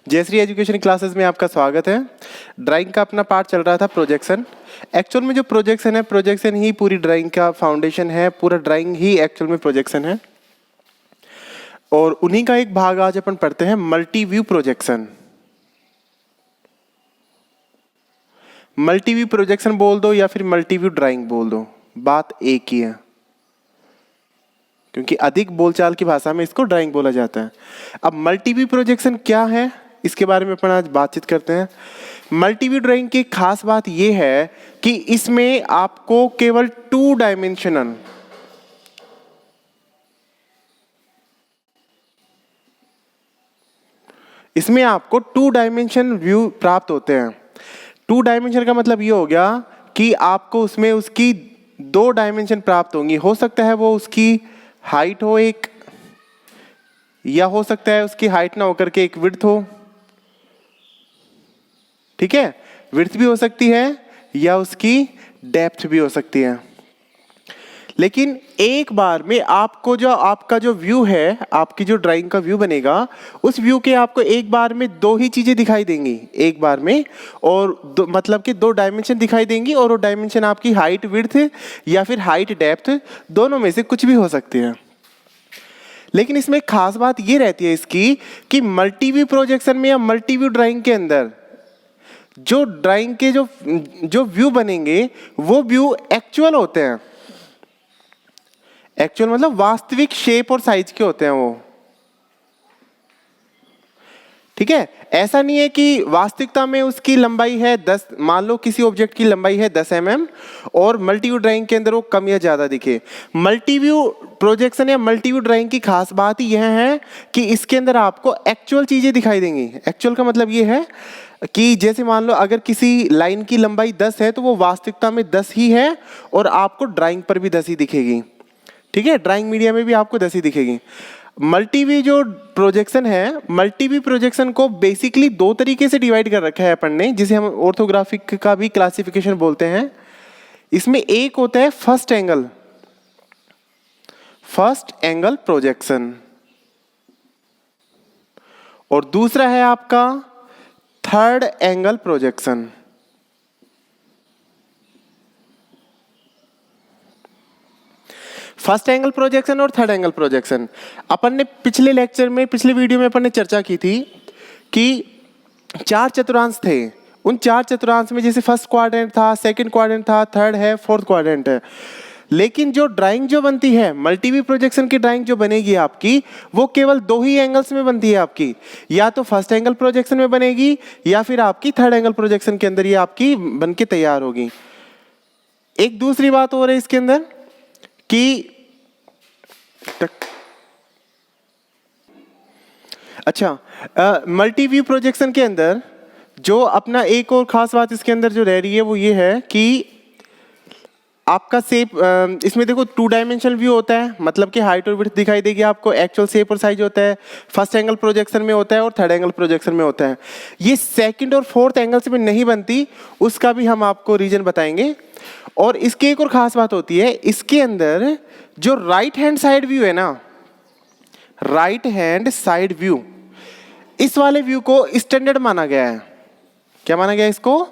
Jayashree education classes में आपका स्वागत है। ड्राइंग का अपना पार्ट चल रहा था प्रोजेक्शन। एक्चुअल में जो प्रोजेक्शन है, प्रोजेक्शन ही पूरी ड्राइंग का फाउंडेशन है। पूरा ड्राइंग ही एक्चुअल में प्रोजेक्शन है और उन्हीं का एक भाग आज अपन पढ़ते हैं, multi view projection. Multi view projection बोल दो या फिर मल्टी व्यू ड्राइंग बोल दो, बात एक ही है, क्योंकि अधिक बोलचाल की भाषा में इसको ड्राइंग बोला जाता है। अब मल्टी व्यू प्रोजेक्शन क्या है, इसके बारे में अपन आज बातचीत करते हैं। मल्टी व्यू ड्राइंग की खास बात यह है कि इसमें आपको केवल 2 डायमेंशनल इसमें आपको 2 डायमेंशन व्यू प्राप्त होते हैं। 2 डायमेंशन का मतलब ये हो गया कि आपको उसमें उसकी 2 डायमेंशन प्राप्त होंगी। हो सकता है वो उसकी हाइट हो एक, या हो सकता है उसकी हाइट ना होकर के एक विड्थ हो। ठीक है, विड्थ भी हो सकती है या उसकी डेप्थ भी हो सकती है। लेकिन एक बार में आपको जो आपका जो व्यू है, आपकी जो ड्राइंग का व्यू बनेगा, उस व्यू के आपको एक बार में 2 ही चीजें दिखाई देंगी एक बार में, और मतलब कि 2 डायमेंशन दिखाई देंगी, और वो डायमेंशन आपकी हाइट विड्थ या फिर हाइट डेप्थ दोनों में से कुछ भी हो सकती है। लेकिन इसमें खास बात ये रहती है इसकी कि मल्टी व्यू प्रोजेक्शन में या मल्टी व्यू ड्राइंग के अंदर जो ड्राइंग के जो व्यू बनेंगे वो व्यू एक्चुअल होते हैं। एक्चुअल मतलब वास्तविक शेप और साइज के होते हैं वो। ठीक है, ऐसा नहीं है कि वास्तविकता में उसकी लंबाई है 10, मान लो किसी ऑब्जेक्ट की लंबाई है 10 mm और मल्टी व्यू ड्राइंग के अंदर वो कम या ज्यादा दिखे। मल्टी व्यू प्रोजेक्शन या मल्टी व्यू ड्राइंग की खास बात यह है कि इसके अंदर आपको एक्चुअल चीजें दिखाई देंगी। एक्चुअल का मतलब ये है कि जैसे मान लो अगर किसी लाइन की लंबाई 10 है तो वो वास्तविकता में 10 ही है और आपको ड्राइंग पर भी 10 ही दिखेगी। ठीक है, ड्राइंग मीडिया में भी आपको 10 ही दिखेगी। मल्टी व्यू जो प्रोजेक्शन है, मल्टी व्यू प्रोजेक्शन को बेसिकली 2 तरीके से डिवाइड कर रखा है अपन ने, जिसे हम ऑर्थोग्राफिक का भी क्लासिफिकेशन बोलते हैं। इसमें एक होता है फर्स्ट एंगल प्रोजेक्शन, और दूसरा है आपका third angle projection. First angle projection और थर्ड एंगल प्रोजेक्शन अपन ने पिछले लेक्चर में, पिछले वीडियो में अपन ने चर्चा की थी कि 4 चतुर्थांश थे। उन 4 चतुर्थांश में जैसे फर्स्ट क्वाड्रेंट था, सेकंड क्वाड्रेंट था, थर्ड है, फोर्थ क्वाड्रेंट है। लेकिन जो ड्राइंग जो बनती है, मल्टी व्यू प्रोजेक्शन की ड्राइंग जो बनेगी आपकी, वो केवल 2 ही एंगल्स में बनती है आपकी। या तो फर्स्ट एंगल प्रोजेक्शन में बनेगी या फिर आपकी थर्ड एंगल प्रोजेक्शन के अंदर ये आपकी बनके तैयार होगी। एक दूसरी बात हो रही है इसके अंदर कि मल्टी व्यू प्रोजेक्शन के अंदर जो अपना एक और खास बात इसके अंदर जो रह रही है वो ये है कि आपका शेप, इसमें देखो 2 डायमेंशनल व्यू होता है, मतलब कि हाइट और विड्थ दिखाई देगी आपको, एक्चुअल शेप और साइज होता है। फर्स्ट एंगल प्रोजेक्शन में होता है और थर्ड एंगल प्रोजेक्शन में होता है। ये सेकंड और फोर्थ एंगल्स में नहीं बनती, उसका भी हम आपको रीजन बताएंगे। और इसकी एक और खास बात होती है, इसके अंदर जो राइट हैंड साइड व्यू है ना, राइट हैंड साइड व्यू, इस वाले व्यू को स्टैंडर्ड माना गया है। क्या माना गया है इसको?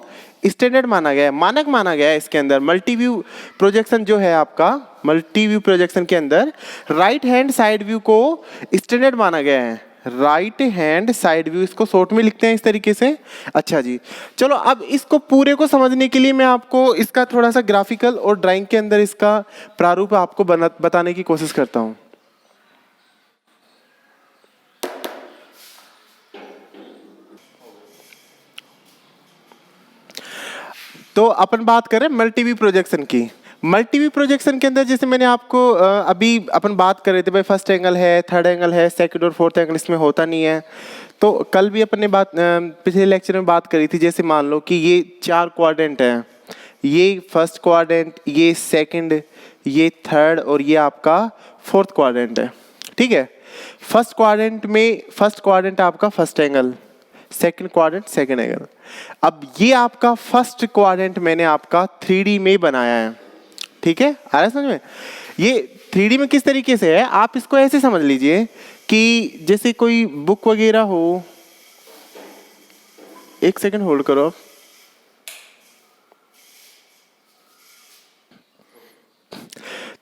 स्टैंडर्ड माना गया है, मानक माना गया है। इसके अंदर मल्टी व्यू प्रोजेक्शन जो है आपका, मल्टी व्यू प्रोजेक्शन के अंदर राइट हैंड साइड व्यू को स्टैंडर्ड माना गया है। राइट हैंड साइड व्यू, इसको शॉर्ट में लिखते हैं इस तरीके से। अच्छा जी, चलो अब इसको पूरे को समझने के लिए मैं आपको इसका थोड़ा सा ग्राफिकल और ड्राइंग के अंदर इसका प्रारूप आपको बताने की कोशिश करता हूं। तो अपन बात करें मल्टी व्यू प्रोजेक्शन की। मल्टी व्यू प्रोजेक्शन के अंदर जैसे मैंने आपको अभी अपन बात कर रहे थे, भाई फर्स्ट एंगल है, थर्ड एंगल है, सेकंड और फोर्थ एंगल इसमें होता नहीं है। तो कल भी अपन ने बात पिछले लेक्चर में बात करी थी, जैसे मान लो कि ये 4 क्वाड्रेंट हैं, ये फर्स्ट क्वाड्रेंट, ये सेकंड, ये थर्ड और ये आपका फोर्थ क्वाड्रेंट है। ठीक है, फर्स्ट क्वाड्रेंट में फर्स्ट क्वाड्रेंट आपका first angle, second quadrant second angle. अब ये आपका फर्स्ट क्वाड्रेंट मैंने आपका 3D में बनाया है। ठीक है, आ रहा है समझ में? ये 3D में किस तरीके से है, आप इसको ऐसे समझ लीजिए कि जैसे कोई बुक वगैरह हो, एक सेकंड होल्ड करो आप।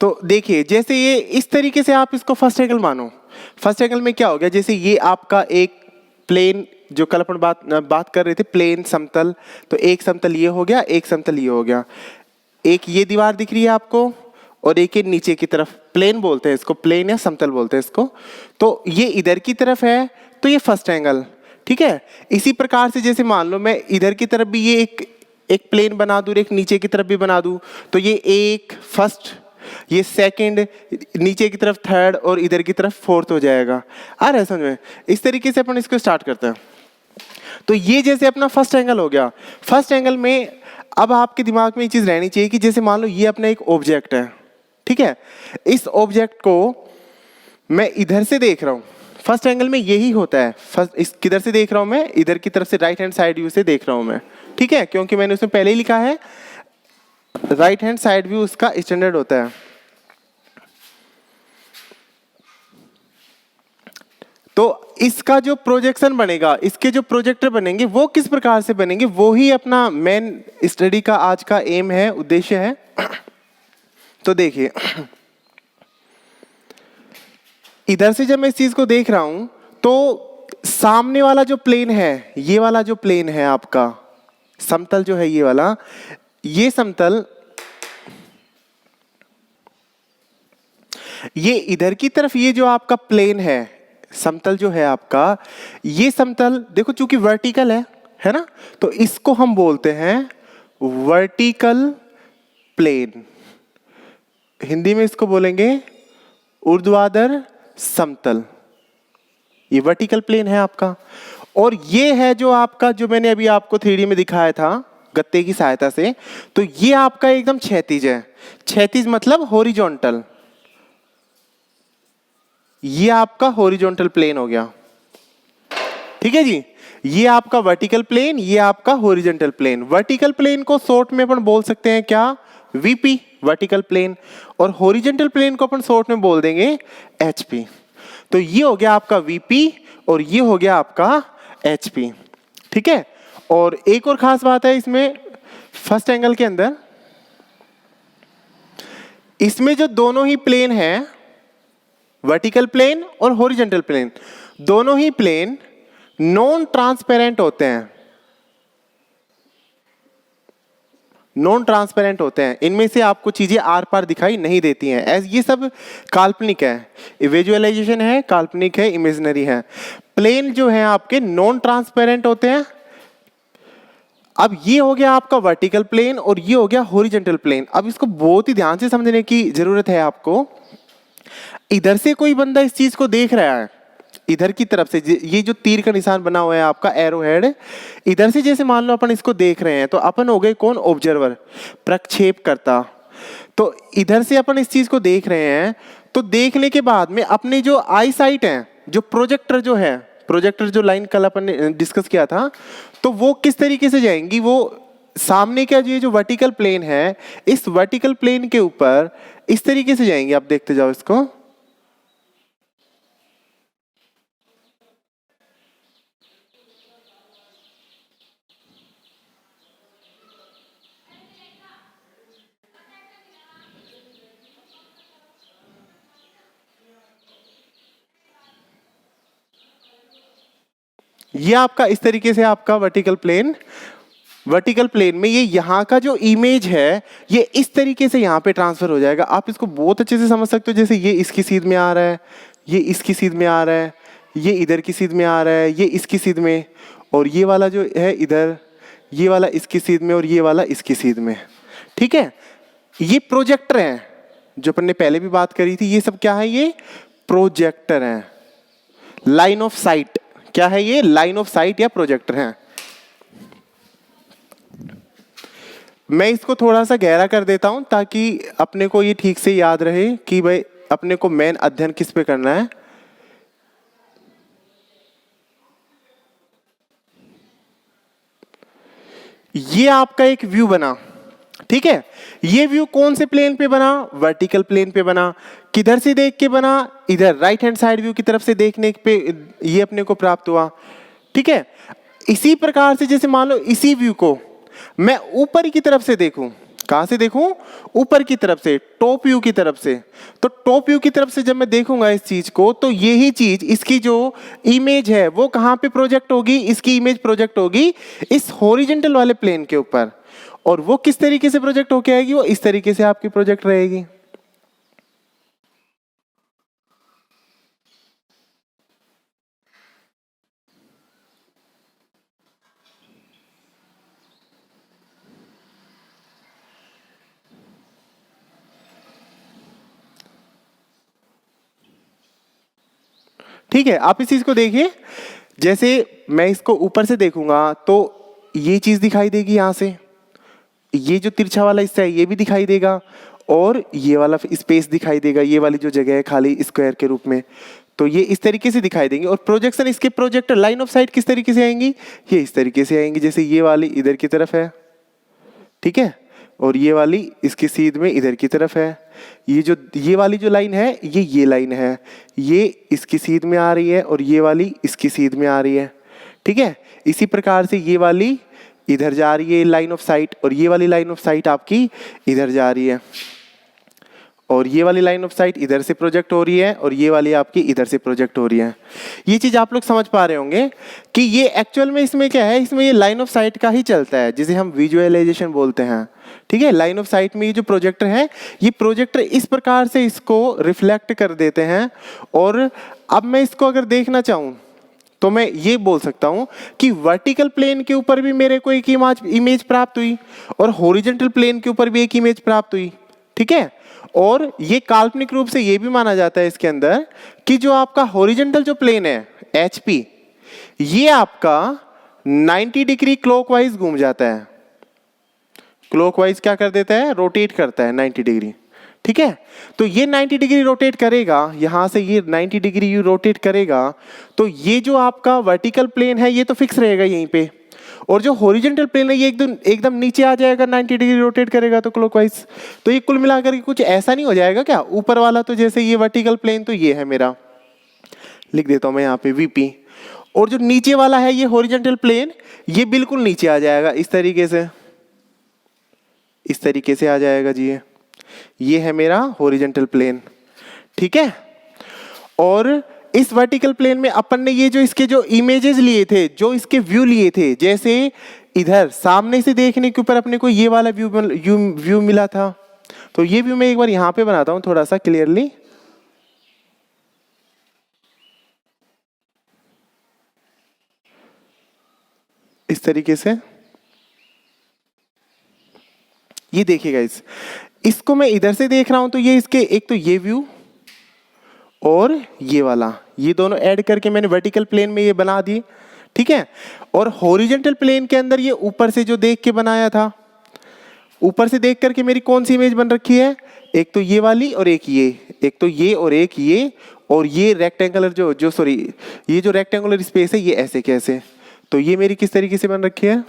तो देखिए जैसे ये इस तरीके से आप इसको फर्स्ट एंगल मानो। फर्स्ट एंगल में क्या हो गया, जैसे ये आपका एक प्लेन, जो कल अपन बात कर रहे थे प्लेन समतल, तो एक समतल ये हो गया, एक समतल ये हो गया। एक ये दीवार दिख रही है आपको और एक ये नीचे की तरफ, प्लेन बोलते हैं इसको, प्लेन या समतल बोलते हैं इसको। तो ये इधर की तरफ है तो ये फर्स्ट एंगल, ठीक है। इसी प्रकार से जैसे मान लो मैं इधर की तरफ भी ये एक प्लेन बना दूं, एक नीचे की तरफ भी बना दूं, तो ये एक फर्स्ट, ये सेकंड, नीचे की तरफ थर्ड और इधर की तरफ फोर्थ हो जाएगा। आ रहा है समझ में? इस तरीके से अपन इसको स्टार्ट करते हैं। तो ये जैसे अपना फर्स्ट एंगल हो गया। फर्स्ट एंगल में अब आपके दिमाग में ये चीज रहनी चाहिए कि जैसे मान लो ये अपना एक ऑब्जेक्ट है, ठीक है। इस ऑब्जेक्ट को मैं इधर से देख रहा हूं, फर्स्ट एंगल में यही होता है। फर्स्ट इस किधर से देख रहा हूं मैं, इधर की तरफ से, राइट हैंड साइड व्यू से देख रहा हूं मैं, ठीक है, क्योंकि मैंने उसमें पहले ही लिखा है राइट हैंड साइड व्यू उसका स्टैंडर्ड होता है। तो इसका जो प्रोजेक्शन बनेगा, इसके जो प्रोजेक्टर बनेंगे वो किस प्रकार से बनेंगे, वो ही अपना मेन स्टडी का आज का एम है, उद्देश्य है। तो देखिए इधर से जब मैं इस चीज को देख रहा हूं तो सामने वाला जो प्लेन है, ये वाला जो प्लेन है आपका समतल जो है, ये वाला, ये समतल, ये इधर की तरफ ये जो आपका प्लेन है, समतल जो है आपका, ये समतल देखो चूंकि वर्टिकल है ना, तो इसको हम बोलते हैं वर्टिकल प्लेन। हिंदी में इसको बोलेंगे ऊर्ध्वाधर समतल। ये वर्टिकल प्लेन है आपका। और ये है जो आपका, जो मैंने अभी आपको 3D में दिखाया था गत्ते की सहायता से, तो ये आपका एकदम क्षैतिज है। क्षैतिज मतलब हॉरिजॉन्टल, ये आपका हॉरिजॉन्टल प्लेन हो गया, ठीक है जी। ये आपका वर्टिकल प्लेन, ये आपका हॉरिजॉन्टल प्लेन। वर्टिकल प्लेन को शॉर्ट में अपन बोल सकते हैं क्या, वीपी, वर्टिकल प्लेन। और हॉरिजॉन्टल प्लेन को अपन शॉर्ट में बोल देंगे एचपी। तो ये हो गया आपका वीपी और ये हो गया आपका एचपी, ठीक है। और एक और खास बात है इसमें, फर्स्ट एंगल के अंदर इसमें जो दोनों ही प्लेन हैं, वर्टिकल प्लेन और हॉरिजॉन्टल प्लेन, दोनों ही प्लेन नॉन ट्रांसपेरेंट होते हैं। नॉन ट्रांसपेरेंट होते हैं, इनमें से आपको चीजें आर पार दिखाई नहीं देती हैं। एज ये सब काल्पनिक है, विजुअलाइजेशन है, काल्पनिक है, इमेजिनरी है। प्लेन जो है आपके नॉन ट्रांसपेरेंट होते हैं। अब ये हो गया आपका वर्टिकल प्लेन और ये हो गया हॉरिजॉन्टल प्लेन। अब इसको बहुत ही ध्यान से समझने की जरूरत है आपको। इधर से कोई बंदा इस चीज को देख रहा है, इधर की तरफ से, ये जो तीर का निशान बना हुआ है आपका एरो हेड, इधर से जैसे मान लो अपन इसको देख रहे हैं, तो अपन हो गए कौन, ऑब्जर्वर, प्रक्षेप करता। तो इधर से अपन इस चीज को देख रहे हैं, तो देखने के बाद में अपने जो आई साइट है, जो प्रोजेक्टर जो है, प्रोजेक्टर जो लाइन कल अपन ने डिस्कस किया था, तो वो किस तरीके से जाएंगी, वो सामने का जो वर्टिकल प्लेन है, इस वर्टिकल प्लेन के ऊपर इस तरीके से जाएंगे। आप देखते जाओ इसको, ये आपका इस तरीके से आपका वर्टिकल प्लेन, वर्टिकल प्लेन में ये यहाँ का जो इमेज है ये इस तरीके से यहाँ पे ट्रांसफर हो जाएगा। आप इसको बहुत अच्छे से समझ सकते हो। जैसे ये इसकी सीध में आ रहा है, ये इसकी सीध में आ रहा है, ये इधर की सीध में आ रहा है, ये इसकी सीध में, और ये वाला जो है इधर, ये वाला इसकी सीध में और ये वाला इसकी सीध में, ठीक है। ये प्रोजेक्टर हैं जो अपन ने पहले भी बात करी थी। ये सब क्या है, ये प्रोजेक्टर हैं। लाइन ऑफ साइट क्या है, ये लाइन ऑफ साइट या प्रोजेक्टर हैं। मैं इसको थोड़ा सा गहरा कर देता हूं ताकि अपने को ये ठीक से याद रहे कि भाई अपने को मेन अध्ययन किस पे करना है। ये आपका एक व्यू बना, ठीक है। ये व्यू कौन से प्लेन पे बना, वर्टिकल प्लेन पे बना। किधर से देख के बना, इधर राइट हैंड साइड व्यू की तरफ से देखने पे ये अपने को प्राप्त हुआ, ठीक है। इसी प्रकार से जैसे मान लो इसी व्यू को मैं ऊपर की तरफ से देखूं, कहां से देखूं? ऊपर की तरफ से, टॉप व्यू की तरफ से। तो टॉप व्यू की तरफ से जब मैं देखूंगा इस चीज को, तो यही चीज, इसकी जो इमेज है वो कहां पे प्रोजेक्ट होगी? इसकी इमेज प्रोजेक्ट होगी इस हॉरिजॉन्टल वाले प्लेन के ऊपर। और वो किस तरीके से प्रोजेक्ट होके आएगी? वो इस तरीके से आपकी प्रोजेक्ट रहेगी। ठीक है, आप इस चीज को देखिए, जैसे मैं इसको ऊपर से देखूंगा तो ये चीज दिखाई देगी यहां से, ये जो तिरछा वाला हिस्सा है ये भी दिखाई देगा, और ये वाला स्पेस दिखाई देगा, ये वाली जो जगह है खाली स्क्वायर के रूप में, तो ये इस तरीके से दिखाई देंगे। और प्रोजेक्शन, इसके प्रोजेक्टर लाइन ऑफ साइट किस तरीके से आएंगी? ये इस तरीके से आएंगी, जैसे ये वाली इधर की तरफ है, ठीक है, और ये वाली इसकी सीध में इधर की तरफ है। ये वाली जो लाइन है ये लाइन है, ये इसकी सीध में आ रही है और ये वाली इसकी सीध में आ रही है, ठीक है। इसी प्रकार से ये वाली इधर जा रही है लाइन ऑफ साइट, और ये वाली लाइन ऑफ साइट आपकी इधर जा रही है, और ये वाली लाइन ऑफ साइट इधर से प्रोजेक्ट हो रही है, और ये वाली आपकी इधर से प्रोजेक्ट हो रही है। ये चीज आप लोग समझ पा रहे होंगे कि ये एक्चुअल में इसमें क्या है, इसमें ये लाइन ऑफ साइट का ही चलता है, जिसे हम विजुअलाइजेशन बोलते हैं, ठीक है। लाइन ऑफ साइट में ये जो प्रोजेक्टर है, ये प्रोजेक्टर इस प्रकार से इसको रिफ्लेक्ट कर देते हैं। और अब मैं इसको अगर देखना चाहूँ तो मैं ये बोल सकता हूं कि वर्टिकल प्लेन के ऊपर भी मेरे को एक इमेज प्राप्त हुई, और हॉरिजॉन्टल प्लेन के ऊपर भी एक इमेज प्राप्त हुई, ठीक है। और ये काल्पनिक रूप से ये भी माना जाता है इसके अंदर कि जो आपका हॉरिजॉन्टल जो प्लेन है एचपी, ये आपका 90 डिग्री क्लॉकवाइज घूम जाता है। क्लॉकवाइज क्या कर देता है? रोटेट करता है 90 डिग्री, ठीक है। तो ये 90 डिग्री रोटेट करेगा, यहां से ये 90 डिग्री रोटेट करेगा, तो ये जो आपका वर्टिकल प्लेन है ये तो फिक्स रहेगा यहीं पे, और जो हॉरिजॉन्टल प्लेन है ये एकदम नीचे आ जाएगा, 90 डिग्री रोटेट करेगा तो क्लॉकवाइज। तो ये कुल मिलाकर के कुछ ऐसा नहीं हो जाएगा क्या? ऊपर वाला तो जैसे ये वर्टिकल प्लेन तो ये है मेरा, लिख देता हूं मैं यहाँ पे वीपी, और जो नीचे वाला है ये हॉरिजॉन्टल प्लेन, ये बिल्कुल नीचे आ जाएगा इस तरीके से, इस तरीके से आ जाएगा जी। ये है मेरा हॉरिजॉन्टल प्लेन, ठीक है। और इस वर्टिकल प्लेन में अपन ने ये जो इसके जो इमेजेस लिए थे, जो इसके व्यू लिए थे, जैसे इधर सामने से देखने के ऊपर अपने को ये वाला व्यू मिला था, तो ये व्यू मैं एक बार यहां पे बनाता हूं थोड़ा सा क्लियरली। इस तरीके से ये देखिएगा, इसको मैं इधर से देख रहा हूं तो ये इसके एक तो ये व्यू और ये वाला, ये दोनों ऐड करके मैंने वर्टिकल प्लेन में ये बना दिए, ठीक है। और हॉरिजॉन्टल प्लेन के अंदर ये ऊपर से जो देख के बनाया था, ऊपर से देख करके मेरी कौन सी इमेज बन रखी है? एक तो ये वाली और एक ये, एक तो ये और एक ये, और ये रेक्टेंगुलर ये जो रेक्टेंगुलर स्पेस है ये ऐसे कैसे, तो ये मेरी किस तरीके से बन रखी है?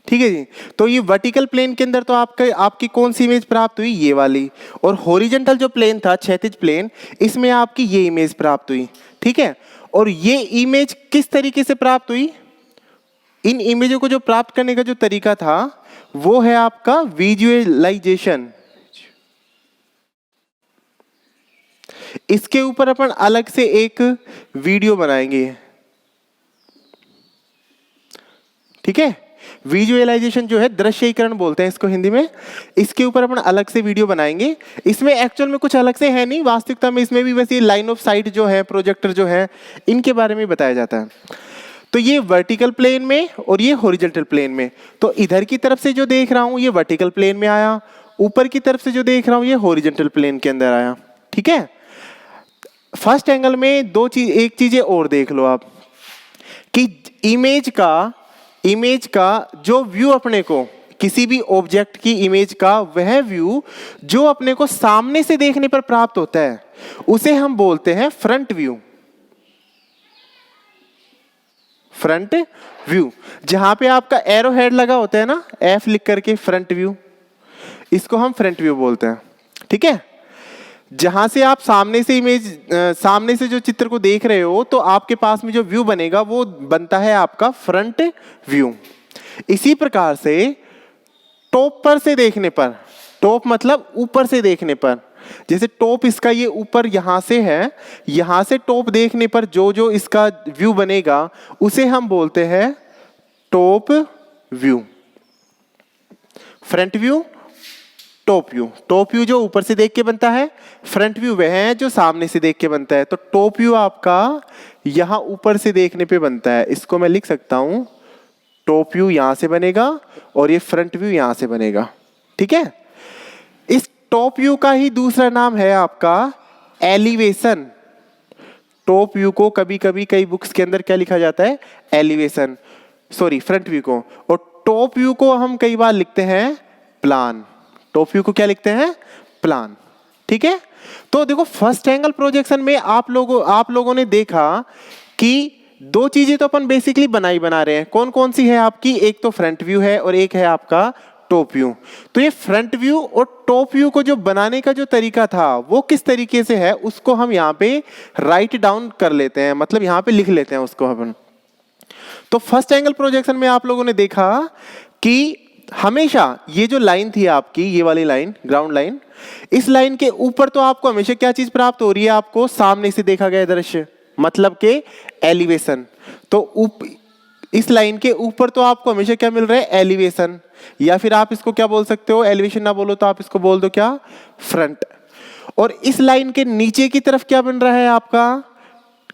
ठीक है जी। तो ये वर्टिकल प्लेन के अंदर तो आपकी कौन सी इमेज प्राप्त हुई? ये वाली। और हॉरिजॉन्टल जो प्लेन था, क्षैतिज प्लेन, इसमें आपकी ये इमेज प्राप्त हुई, ठीक है। और ये इमेज किस तरीके से प्राप्त हुई? इन इमेजों को जो प्राप्त करने का जो तरीका था वो है आपका विजुअलाइजेशन। इसके ऊपर अपन अलग से एक वीडियो बनाएंगे, ठीक है। विजुअलाइजेशन जो है, दृश्यीकरण बोलते हैं इसको हिंदी में, इसके ऊपर अपन अलग से वीडियो बनाएंगे। इसमें एक्चुअल में कुछ अलग से है नहीं, वास्तविकता में इसमें भी वैसे लाइन ऑफ साइट जो है, प्रोजेक्टर जो है, इनके बारे में बताया जाता है। तो ये वर्टिकल प्लेन में और ये हॉरिजॉन्टल प्लेन में, तो इधर की तरफ से जो देख रहा हूं ये वर्टिकल प्लेन में आया, ऊपर की तरफ से जो देख रहा हूं ये हॉरिजॉन्टल प्लेन के अंदर आया, ठीक है। फर्स्ट एंगल में एक चीजें और देख लो आप कि इमेज का जो व्यू अपने को, किसी भी ऑब्जेक्ट की इमेज का वह व्यू जो अपने को सामने से देखने पर प्राप्त होता है उसे हम बोलते हैं फ्रंट व्यू। Front view. जहां पे आपका एरो हेड लगा होता है ना, एफ लिख करके फ्रंट व्यू, इसको हम फ्रंट व्यू बोलते हैं। ठीक है, जहां से आप सामने से इमेज, सामने से जो चित्र को देख रहे हो, तो आपके पास में जो व्यू बनेगा वो बनता है आपका फ्रंट व्यू। इसी प्रकार से टॉप पर से देखने पर, टॉप मतलब ऊपर से देखने पर, जैसे टॉप इसका ये ऊपर यहां से है, यहां से टॉप देखने पर जो जो इसका व्यू बनेगा उसे हम बोलते हैं top view. Front view, top view. Top view जो ऊपर से देख के बनता है, फ्रंट व्यू वह है जो सामने से देख के बनता है। तो टॉप व्यू आपका यहां ऊपर से देखने पे बनता है, इसको मैं लिख सकता हूं, टॉप व्यू यहां से बनेगा और ये फ्रंट व्यू यहां से बनेगा। ठीक है, इस टॉप व्यू का ही दूसरा नाम है आपका एलिवेशन। टॉप व्यू को कभी कभी कई बुक्स के अंदर क्या लिखा जाता है, एलिवेशन, सॉरी फ्रंट व्यू को, और टॉप व्यू को हम कई बार लिखते हैं प्लान। टॉप व्यू को क्या लिखते हैं, प्लान। ठीक है, तो देखो फर्स्ट एंगल प्रोजेक्शन में आप लोगों ने देखा कि दो चीजें तो अपन बेसिकली बना रहे हैं। कौन कौन सी है आपकी, एक तो फ्रंट व्यू है और एक है आपका टॉप व्यू। तो ये फ्रंट व्यू और टॉप व्यू को जो बनाने का जो तरीका था वो किस तरीके से है, उसको हम यहाँ पे राइट डाउन कर लेते हैं, मतलब यहाँ पे लिख लेते हैं उसको अपन। तो फर्स्ट एंगल प्रोजेक्शन में आप लोगों ने देखा कि हमेशा ये जो लाइन थी आपकी, ये वाली लाइन, ग्राउंड लाइन, इस लाइन के ऊपर तो आपको हमेशा क्या चीज प्राप्त हो रही है, आपको सामने से देखा गया दृश्य, मतलब के एलिवेशन। तो इस लाइन के ऊपर तो आपको हमेशा क्या मिल रहा है, एलिवेशन, या फिर आप इसको क्या बोल सकते हो, एलिवेशन ना बोलो तो आप इसको बोल दो क्या, फ्रंट। और इस लाइन के नीचे की तरफ क्या बन रहा है आपका,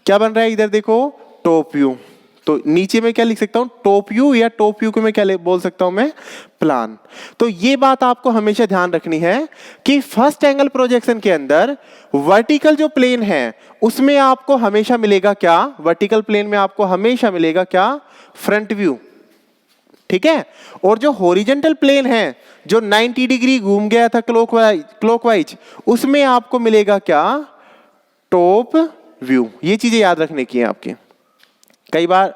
क्या बन रहा है, इधर देखो, टॉप व्यू। तो नीचे में क्या लिख सकता हूं, टॉप व्यू, या टॉप व्यू को मैं क्या बोल सकता हूं, मैं प्लान। तो ये बात आपको हमेशा ध्यान रखनी है कि फर्स्ट एंगल प्रोजेक्शन के अंदर वर्टिकल जो प्लेन है उसमें आपको हमेशा मिलेगा क्या, वर्टिकल प्लेन में आपको हमेशा मिलेगा क्या, फ्रंट व्यू। ठीक है, और जो हॉरिजॉन्टल प्लेन है जो 90 डिग्री घूम गया था क्लॉकवाइज, उसमें आपको मिलेगा क्या, टॉप व्यू। ये चीजें याद रखने की है आपकी। कई बार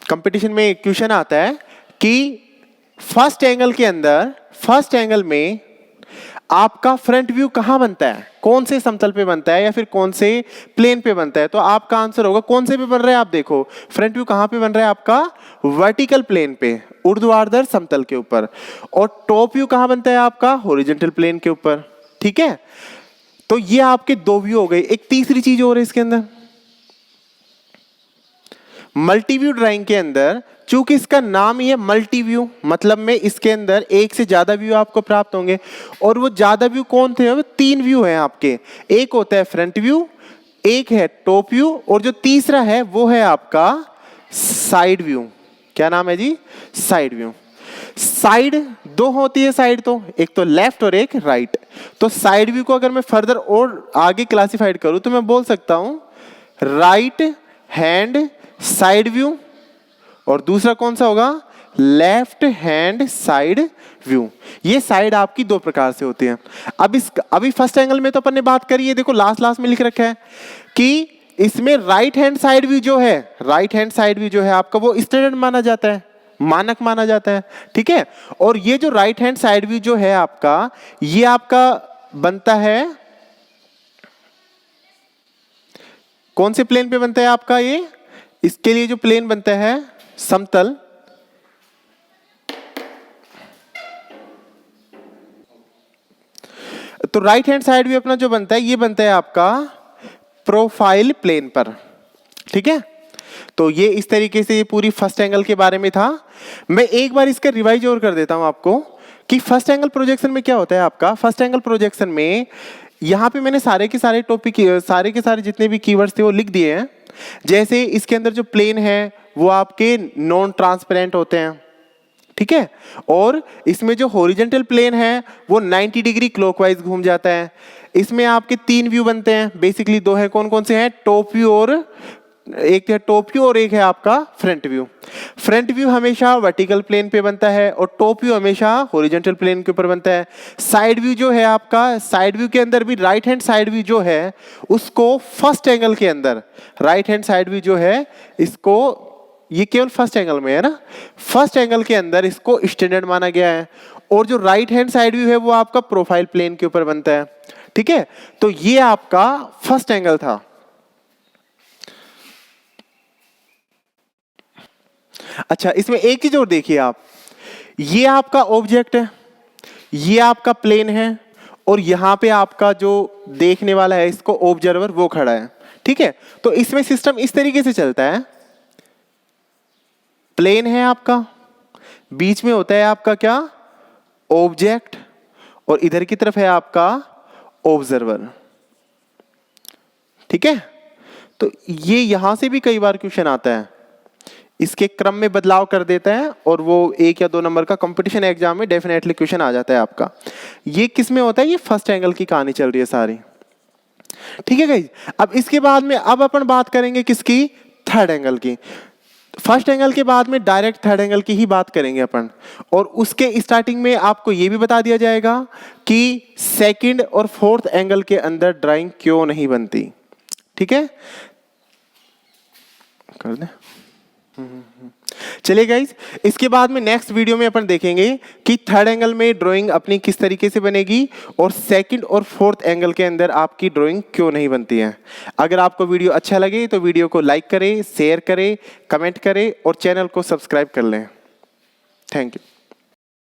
कंपटीशन में क्वेश्चन आता है कि फर्स्ट एंगल के अंदर, फर्स्ट एंगल में आपका फ्रंट व्यू कहां बनता है, कौन से समतल पे बनता है या फिर कौन से प्लेन पे बनता है। तो आपका आंसर होगा कौन से पे बन रहा है, आप देखो फ्रंट व्यू कहां पे बन रहा है आपका, वर्टिकल प्लेन पे, ऊर्ध्वाधर समतल के ऊपर। और टॉप व्यू कहां बनता है आपका, हॉरिजॉन्टल प्लेन के ऊपर। ठीक है, तो ये आपके दो व्यू हो गए। एक तीसरी चीज और है इसके अंदर, मल्टी व्यू ड्राइंग के अंदर, चूंकि इसका नाम ही है मल्टी व्यू, मतलब में इसके अंदर एक से ज्यादा व्यू आपको प्राप्त होंगे। और वो ज्यादा व्यू कौन थे, वो तीन व्यू हैं आपके। एक होता है फ्रंट व्यू, एक है टॉप व्यू, और जो तीसरा है वो है आपका साइड व्यू। क्या नाम है जी, साइड व्यू। साइड दो होती है साइड, तो एक तो लेफ्ट और एक राइट। तो साइड व्यू को अगर मैं फर्दर और आगे क्लासिफाइड करूं तो मैं बोल सकता हूं राइट हैंड साइड व्यू, और दूसरा कौन सा होगा, लेफ्ट हैंड साइड व्यू। ये साइड आपकी दो प्रकार से होती है। अभी फर्स्ट एंगल में तो अपन ने बात करी है, देखो लास्ट में लिख रखा है कि इसमें राइट हैंड साइड व्यू जो है, राइट हैंड साइड व्यू जो है आपका, वो स्टैंडर्ड माना जाता है, मानक माना जाता है। ठीक है, और ये जो राइट हैंड साइड व्यू जो है आपका, ये आपका बनता है कौन से प्लेन पे बनता है आपका, ये इसके लिए जो प्लेन बनता है समतल, तो राइट हैंड साइड भी अपना जो बनता है, ये बनता है आपका प्रोफाइल प्लेन पर। ठीक है, तो ये इस तरीके से ये पूरी फर्स्ट एंगल के बारे में था। मैं एक बार इसका रिवाइज और कर देता हूं आपको कि फर्स्ट एंगल प्रोजेक्शन में क्या होता है आपका। फर्स्ट एंगल प्रोजेक्शन में यहां पे मैंने सारे के सारे टॉपिक, सारे के सारे जितने भी कीवर्ड्स थे वो लिख दिए हैं। जैसे इसके अंदर जो प्लेन है वो आपके नॉन ट्रांसपेरेंट होते हैं। ठीक है, और इसमें जो हॉरिजॉन्टल प्लेन है वो 90 डिग्री क्लॉकवाइज घूम जाता है। इसमें आपके तीन व्यू बनते हैं, बेसिकली दो है, कौन कौन से हैं, टॉप व्यू, और एक है टॉप व्यू और एक है आपका फ्रंट व्यू। फ्रंट व्यू हमेशा वर्टिकल प्लेन पे बनता है और टॉप व्यू हमेशा हॉरिजॉन्टल प्लेन के ऊपर बनता है। साइड व्यू जो है आपका, साइड व्यू के अंदर भी राइट हैंड साइड व्यू जो है उसको फर्स्ट एंगल के अंदर, राइट हैंड साइड व्यू जो है इसको ये केवल फर्स्ट एंगल में है ना, फर्स्ट एंगल के अंदर इसको स्टैंडर्ड माना गया है, और जो राइट हैंड साइड व्यू है वो आपका प्रोफाइल प्लेन के ऊपर बनता है, ठीक है। तो ये आपका फर्स्ट एंगल था। अच्छा, इसमें एक चीज और देखिए आप, ये आपका ऑब्जेक्ट है, ये आपका प्लेन है, और यहां पे आपका जो देखने वाला है इसको ऑब्जर्वर वो खड़ा है, ठीक है। तो इसमें सिस्टम इस तरीके से चलता है, प्लेन है आपका, बीच में होता है आपका क्या, ऑब्जेक्ट, और इधर की तरफ है आपका ऑब्जर्वर, ठीक है। तो ये यहां से भी कई बार क्वेश्चन आता है, इसके क्रम में बदलाव कर देता है, और वो 1 या 2 नंबर का कंपटीशन एग्जाम में डेफिनेटली क्वेश्चन आ जाता है आपका। ये किस में होता है, ये फर्स्ट एंगल की कहानी चल रही है सारी, ठीक है गाइस। अब इसके बाद में अब अपन बात करेंगे किसकी, थर्ड एंगल की। फर्स्ट एंगल के बाद में डायरेक्ट थर्ड एंगल की ही बात करेंगे अपन, और उसके स्टार्टिंग में आपको ये भी बता दिया जाएगा कि सेकंड और फोर्थ एंगल के अंदर ड्राइंग क्यों नहीं बनती, ठीक है। कर दें, चलिए गाइज, इसके बाद में नेक्स्ट वीडियो में अपन देखेंगे कि थर्ड एंगल में ड्राइंग अपनी किस तरीके से बनेगी, और सेकंड और फोर्थ एंगल के अंदर आपकी ड्राइंग क्यों नहीं बनती है। अगर आपको वीडियो अच्छा लगे तो वीडियो को लाइक करें, शेयर करें, कमेंट करें, और चैनल को सब्सक्राइब कर लें। Thank you.